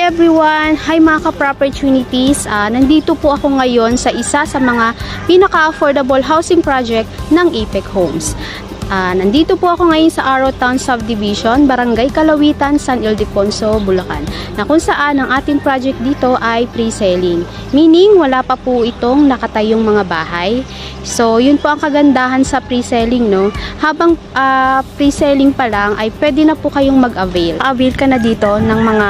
everyone! Hi mga ka-Propertunities! Nandito po ako ngayon sa isa sa mga pinaka-affordable housing project ng Apex Homes. Nandito po ako ngayon sa Aro Town Subdivision, Barangay Kalawitan, San Ildefonso, Bulacan, na kung saan ang ating project dito ay pre-selling. Meaning, wala pa po itong nakatayong mga bahay. So, yun po ang kagandahan sa pre-selling, no? Habang pre-selling pa lang, ay pwede na po kayong mag-avail. Avail ka na dito ng mga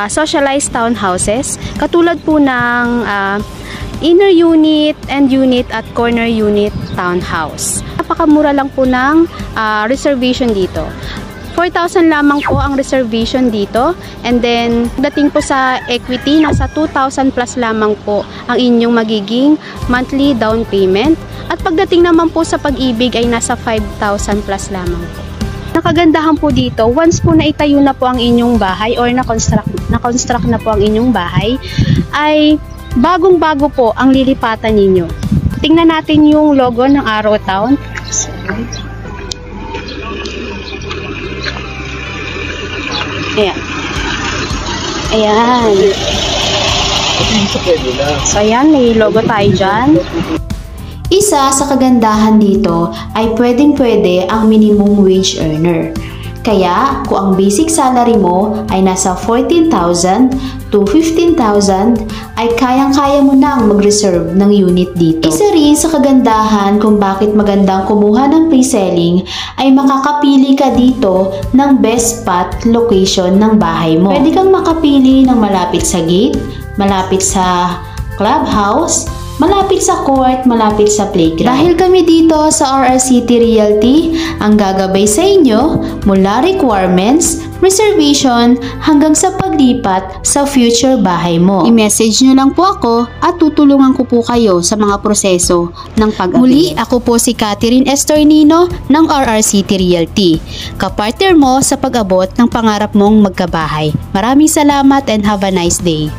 socialized townhouses, katulad po ng inner unit, end unit, at corner unit townhouse. Napakamura lang po ng reservation dito. 4,000 lamang po ang reservation dito. And then, dating po sa equity, nasa 2,000 plus lamang po ang inyong magiging monthly down payment. At pagdating naman po sa pag-ibig ay nasa 5,000 plus lamang po. Nakagandahan po dito, once po naitayo na po ang inyong bahay or na-construct na po ang inyong bahay, ay bagong-bago po ang lilipatan ninyo. Tingnan natin yung logo ng Aro Town. Ayan. Ayan. So, ayan, may logo tayo dyan. Isa sa kagandahan dito ay pwedeng-pwede ang minimum wage earner. Kaya, kung ang basic salary mo ay nasa 14,000 to 15,000, ay kayang-kaya mo nang mag-reserve ng unit dito. Isa rin sa kagandahan kung bakit magandang kumuha ng pre-selling ay makakapili ka dito ng best spot location ng bahay mo. Pwede kang makapili ng malapit sa gate, malapit sa clubhouse, malapit sa court, malapit sa playground. Dahil kami dito sa RR City Realty ang gagabay sa inyo mula requirements, reservation, hanggang sa paglipat sa future bahay mo. I-message nyo lang po ako at tutulungan ko po kayo sa mga proseso ng pag-avail. Muli, ako po si Catherine Estornino ng RR City Realty. Kapartner mo sa pag-abot ng pangarap mong magkabahay. Maraming salamat and have a nice day.